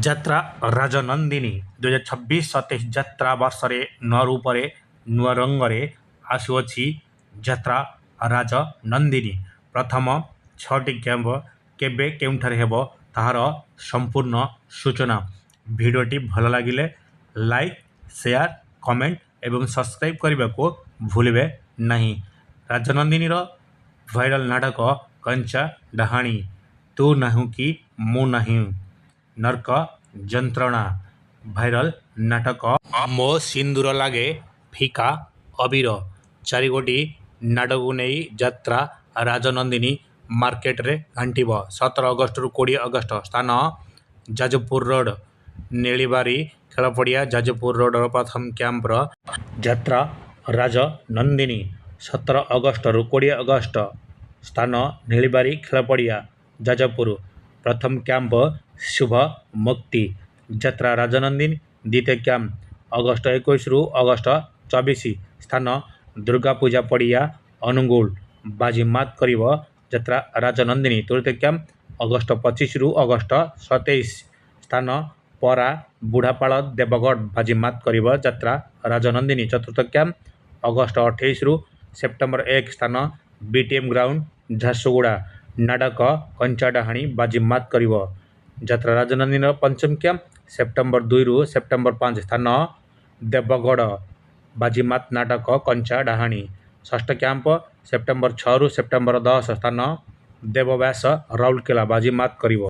ଯାତ୍ରା ରାଜନନ୍ଦିନୀ 2026-27 ଯାତ୍ରା ବର୍ଷରେ ନୂଆ ରୂପରେ ନୂଆ ରଙ୍ଗରେ ଆସୁଅଛି ଯାତ୍ରା ରାଜନନ୍ଦିନୀ। ପ୍ରଥମ 6ଟି କ୍ୟାମ୍ପ କେବେ କେଉଁଠାରେ ହେବ ତାହାର ସମ୍ପୂର୍ଣ୍ଣ ସୂଚନା। ଭିଡ଼ିଓଟି ଭଲ ଲାଗିଲେ ଲାଇକ୍, ସେୟାର, କମେଣ୍ଟ ଏବଂ ସବସ୍କ୍ରାଇବ୍ କରିବାକୁ ଭୁଲିବେ ନାହିଁ। ରାଜନନ୍ଦିନୀର ଭାଇରାଲ ନାଟକ କଞ୍ଚା ଡାହାଣୀ, ତୁ ନାହୁଁ କି ମୁଁ ନାହିଁ, ନର୍କ ଯନ୍ତ୍ରଣା। ଭାଇରାଲ ନାଟକ ମୋ ସିନ୍ଦୁର ଲାଗେ ଫିକା ଅବିର। 4ଗୋଟି ନାଟକକୁ ନେଇ ଯାତ୍ରା ରାଜନନ୍ଦିନୀ ମାର୍କେଟରେ ଘାଣ୍ଟିବ। 17 ଅଗଷ୍ଟରୁ 20 ଅଗଷ୍ଟ। ସ୍ଥାନ ଯାଜପୁର ରୋଡ, ନେଳିବାରି ଖେଳପଡ଼ିଆ। ଯାଜପୁର ରୋଡର ପ୍ରଥମ କ୍ୟାମ୍ପର ଯାତ୍ରା ରାଜନନ୍ଦିନୀ। 17 ଅଗଷ୍ଟରୁ 20 ଅଗଷ୍ଟ। ସ୍ଥାନ ନେଳିବାରି ଖେଳପଡ଼ିଆ, ଯାଜପୁର। ପ୍ରଥମ କ୍ୟାମ୍ପ ଶୁଭ ମୁକ୍ତି। ଯାତ୍ରା ରାଜନନ୍ଦିନୀ। ଦ୍ୱିତୀୟ କ୍ୟାମ୍ପ ଅଗଷ୍ଟ 21ରୁ ଅଗଷ୍ଟ 24। ସ୍ଥାନ ଦୁର୍ଗାପୂଜା ପଡ଼ିଆ, ଅନୁଗୁଳ। ବାଜିମାତ କରିବ ଯାତ୍ରା ରାଜନନ୍ଦିନୀ। ତୃତୀୟ କ୍ୟାମ୍ପ ଅଗଷ୍ଟ 25ରୁ ଅଗଷ୍ଟ 27। ସ୍ଥାନ ପରା ବୁଢ଼ାପାଳ, ଦେବଗଡ଼। ବାଜିମାତ କରିବ ଯାତ୍ରା ରାଜନନ୍ଦିନୀ। ଚତୁର୍ଥ କ୍ୟାମ୍ପ ଅଗଷ୍ଟ 28ରୁ ସେପ୍ଟେମ୍ବର 1। ସ୍ଥାନ ବିଟିଏମ୍ ଗ୍ରାଉଣ୍ଡ, ଝାରସୁଗୁଡ଼ା। ନାଟକ କଞ୍ଚା ଡାହାଣୀ ବାଜିମାତ କରିବ ଯାତ୍ରା ରାଜନନ୍ଦିନୀର ପଞ୍ଚମ କ୍ୟାମ୍ପ ସେପ୍ଟେମ୍ବର 2ରୁ ସେପ୍ଟେମ୍ବର 5। ସ୍ଥାନ ଦେବଗଡ଼। ବାଜିମାତ ନାଟକ କଞ୍ଚା ଡାହାଣୀ। ଷଷ୍ଠ କ୍ୟାମ୍ପ ସେପ୍ଟେମ୍ବର 6ରୁ ସେପ୍ଟେମ୍ବର 10। ସ୍ଥାନ ଦେବବ୍ୟାସ, ରାଉରକେଲା। ବାଜିମାତ କରିବ